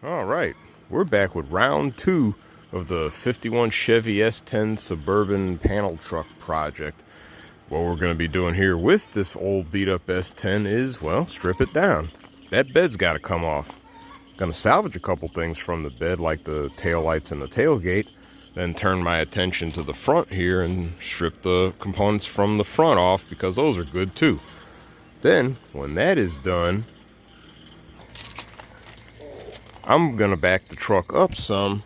All right, we're back with round 2 of the 51 Chevy S10 Suburban panel truck project. What we're going to be doing here with this old beat up S10 is, well, strip it down. That bed's got to come off. Going to salvage a couple things from the bed, like the tail lights and the tailgate, then turn my attention to the front here and strip the components from the front off, because those are good too. Then, when that is done, I'm going to back the truck up some.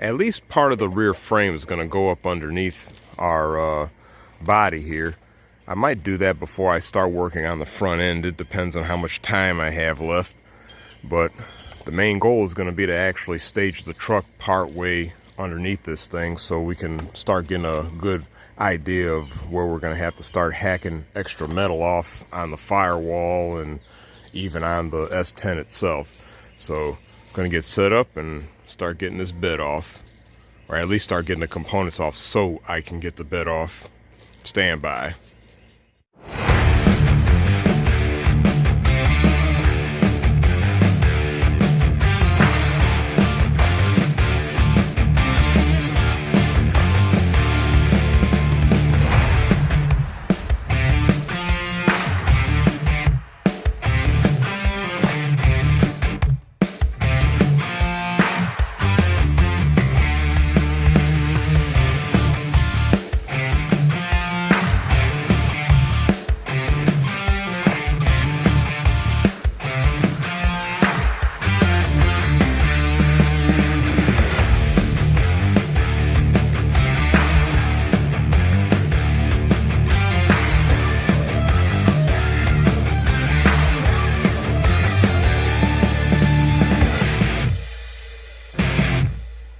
At least part of the rear frame is going to go up underneath our body here. I might do that before I start working on the front end. It depends on how much time I have left. But the main goal is going to be to actually stage the truck part way underneath this thing, so we can start getting a good idea of where we're going to have to start hacking extra metal off on the firewall and even on the S10 itself. So going to get set up and start getting this bed off, or at least start getting the components off so I can get the bed off. Stand by.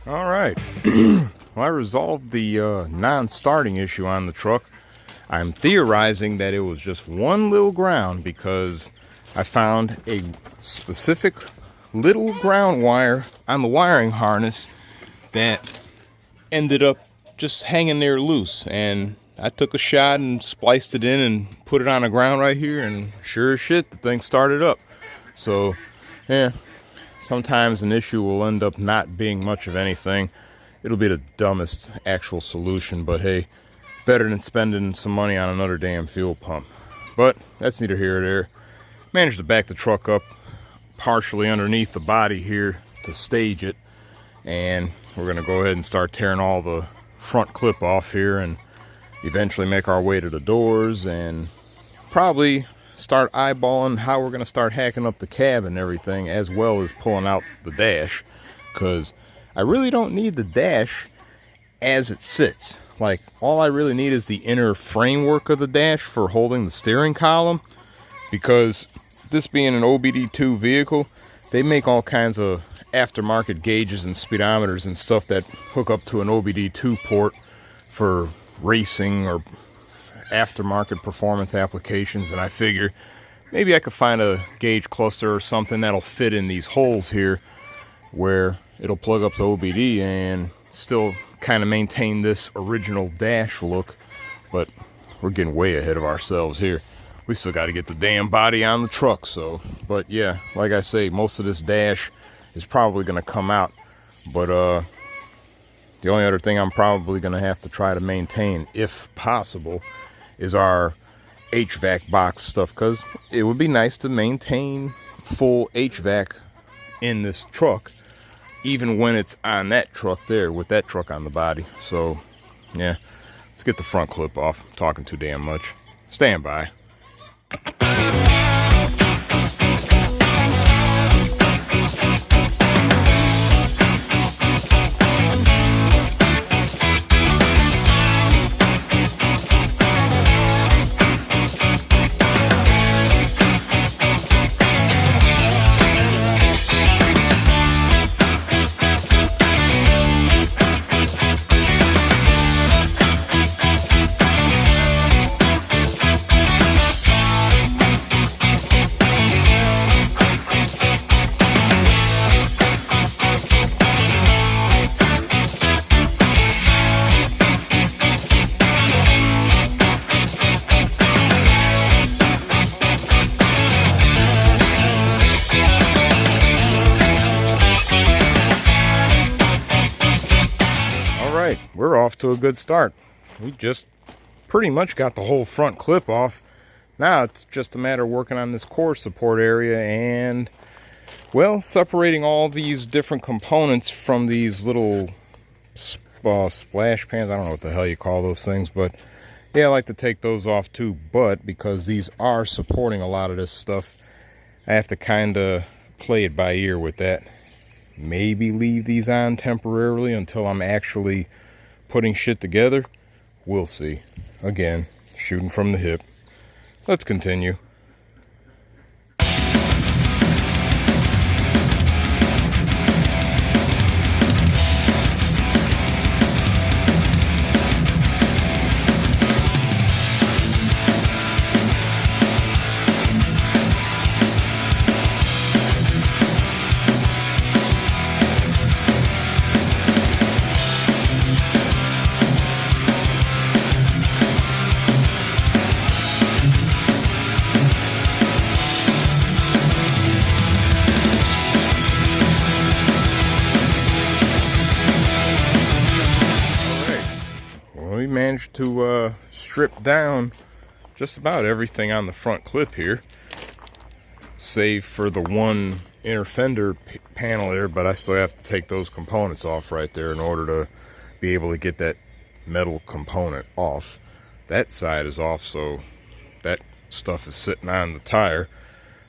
Alright, well, I resolved the non-starting issue on the truck. I'm theorizing that it was just one little ground, because I found a specific little ground wire on the wiring harness that ended up just hanging there loose, and I took a shot and spliced it in and put it on the ground right here, and sure as shit, the thing started up. So, yeah. Sometimes an issue will end up not being much of anything. It'll be the dumbest actual solution, but hey, better than spending some money on another damn fuel pump. But that's neither here nor there. Managed to back the truck up partially underneath the body here to stage it, and we're going to go ahead and start tearing all the front clip off here and eventually make our way to the doors and probably start eyeballing how we're going to start hacking up the cab and everything, as well as pulling out the dash, because I really don't need the dash as it sits. Like, all I really need is the inner framework of the dash for holding the steering column, because this being an OBD2 vehicle, they make all kinds of aftermarket gauges and speedometers and stuff that hook up to an OBD2 port for racing or aftermarket performance applications, and I figure maybe I could find a gauge cluster or something that'll fit in these holes here where it'll plug up to OBD and still kind of maintain this original dash look. But we're getting way ahead of ourselves here. We still got to get the damn body on the truck. So, but yeah, like I say, most of this dash is probably going to come out, but the only other thing I'm probably going to have to try to maintain, if possible, is our HVAC box stuff, because it would be nice to maintain full HVAC in this truck, even when it's on that truck there, with that truck on the body. So, yeah, let's get the front clip off. I'm talking too damn much. Stand by. right, we're off to a good start. We just pretty much got the whole front clip off. Now it's just a matter of working on this core support area and, well, separating all these different components from these little splash pans. I don't know what the hell you call those things, but yeah, I like to take those off too. But because these are supporting a lot of this stuff, I have to kind of play it by ear with that. Maybe leave these on temporarily until I'm actually putting shit together. We'll see. Again, shooting from the hip. Let's continue. We managed to strip down just about everything on the front clip here, save for the one inner fender panel there, but I still have to take those components off right there in order to be able to get that metal component off. That side is off, so that stuff is sitting on the tire.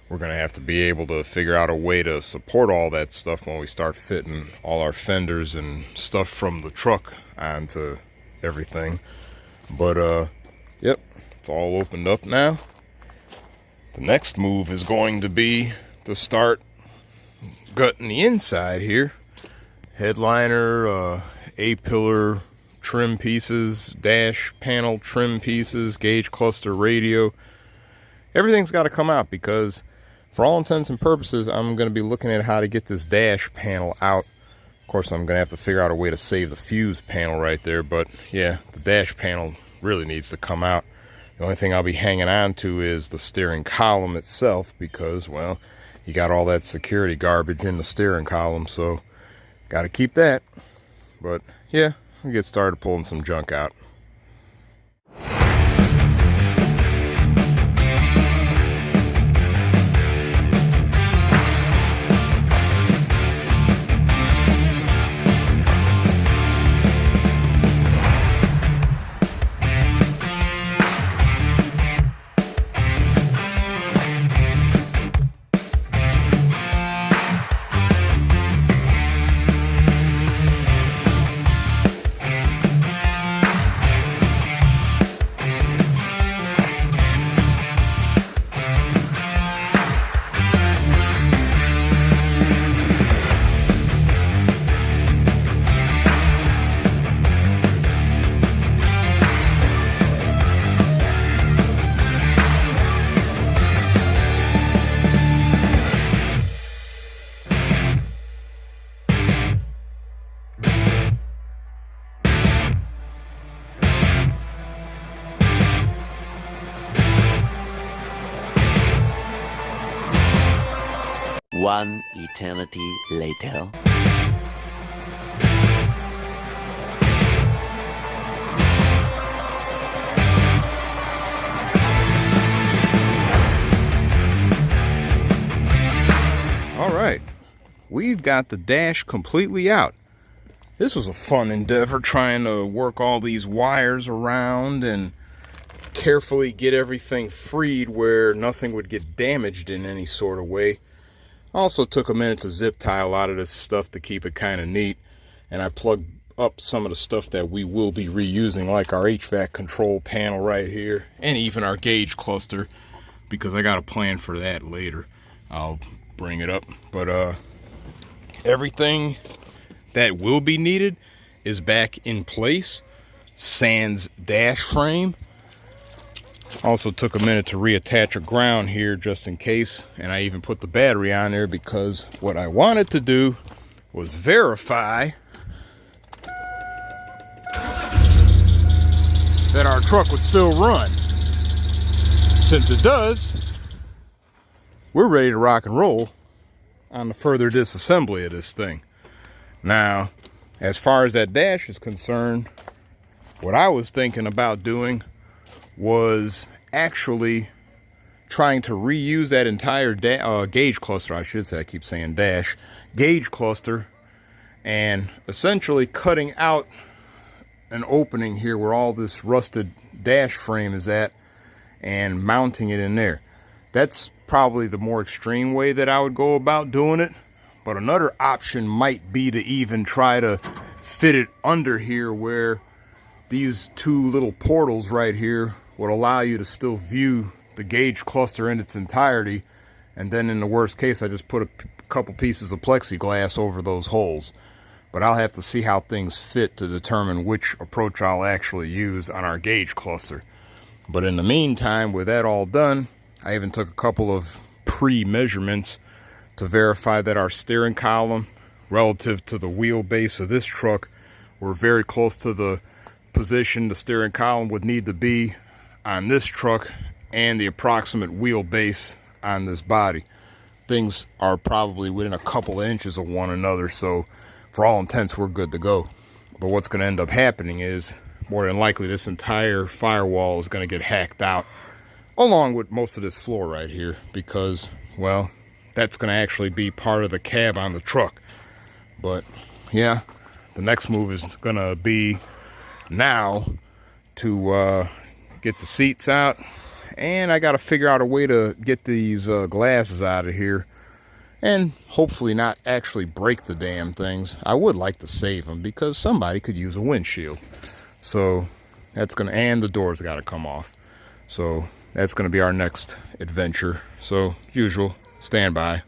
We're gonna have to be able to figure out a way to support all that stuff when we start fitting all our fenders and stuff from the truck onto everything. But yep, it's all opened up now. The next move is going to be to start gutting the inside here. Headliner, A-pillar trim pieces, dash panel trim pieces, gauge cluster radio. Everything's got to come out because for all intents and purposes I'm going to be looking at how to get this dash panel out. Of course, I'm going to have to figure out a way to save the fuse panel right there, but yeah, the dash panel really needs to come out. The only thing I'll be hanging on to is the steering column itself because, well, you got all that security garbage in the steering column, so got to keep that. But yeah, we'll get started pulling some junk out. One eternity later. All right, we've got the dash completely out. This was a fun endeavor trying to work all these wires around and carefully get everything freed where nothing would get damaged in any sort of way. Also took a minute to zip tie a lot of this stuff to keep it kind of neat, and I plugged up some of the stuff that we will be reusing, like our HVAC control panel right here and even our gauge cluster, because I got a plan for that later. I'll bring it up, but everything that will be needed is back in place, sans dash frame. Also took a minute to reattach a ground here just in case, and I even put the battery on there because what I wanted to do was verify that our truck would still run. Since it does, we're ready to rock and roll on the further disassembly of this thing. Now, As far as that dash is concerned, what I was thinking about doing was actually trying to reuse that entire gauge cluster, I should say, I keep saying dash, gauge cluster, and essentially cutting out an opening here where all this rusted dash frame is at and mounting it in there. That's probably the more extreme way that I would go about doing it. But another option might be to even try to fit it under here where these two little portals right here would allow you to still view the gauge cluster in its entirety. And then in the worst case, I just put a couple pieces of plexiglass over those holes. But I'll have to see how things fit to determine which approach I'll actually use on our gauge cluster. But in the meantime, with that all done, I even took a couple of pre-measurements to verify that our steering column relative to the wheelbase of this truck were very close to the position the steering column would need to be on this truck and the approximate wheelbase on this body. Things are probably within a couple of inches of one another, so for all intents we're good to go. But what's going to end up happening is, more than likely, this entire firewall is going to get hacked out along with most of this floor right here, because, well, that's going to actually be part of the cab on the truck. But yeah, the next move is going to be now to get the seats out, and I got to figure out a way to get these glasses out of here and hopefully not actually break the damn things. I would like to save them because somebody could use a windshield. So that's going to, and the doors got to come off. So that's going to be our next adventure. So usual, stand by.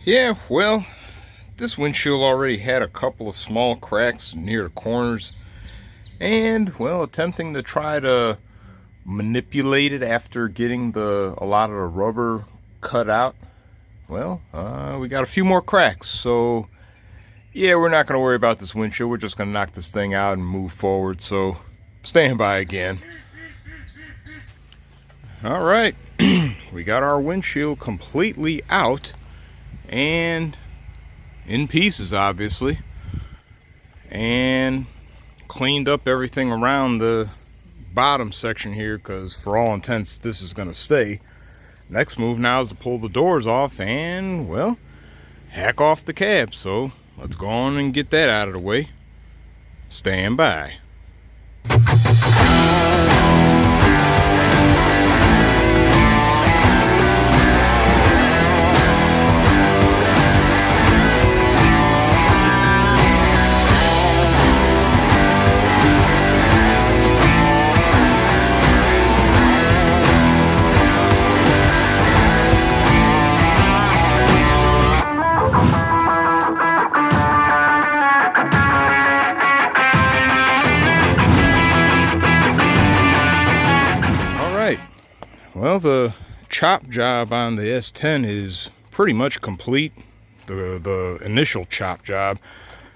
Yeah, well, this windshield already had a couple of small cracks near the corners, and, well, attempting to try to manipulate it after getting a lot of the rubber cut out, well, we got a few more cracks. So yeah, we're not going to worry about this windshield. We're just going to knock this thing out and move forward. So stand by again. All right, we got our windshield completely out and in pieces, obviously, and cleaned up everything around the bottom section here, because for all intents this is going to stay. Next move now is to pull the doors off and, well, hack off the cab. So let's go on and get that out of the way. Stand by. Well, the chop job on the S10 is pretty much complete. The initial chop job.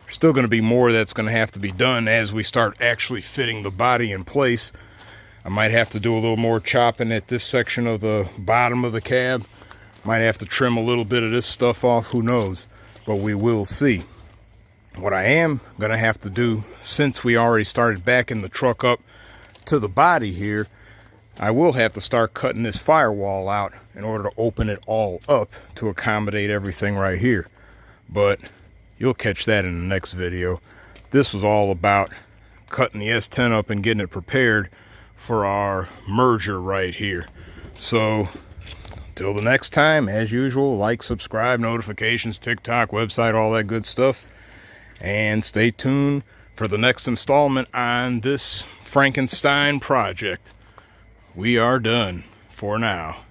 There's still going to be more that's going to have to be done as we start actually fitting the body in place. I might have to do a little more chopping at this section of the bottom of the cab. Might have to trim a little bit of this stuff off, who knows, but we will see. What I am gonna have to do, since we already started backing the truck up to the body here, I will have to start cutting this firewall out in order to open it all up to accommodate everything right here. But you'll catch that in the next video. This was all about cutting the S10 up and getting it prepared for our merger right here. So till the next time, as usual, like, subscribe, notifications, TikTok, website, all that good stuff. And stay tuned for the next installment on this Frankenstein project. We are done for now.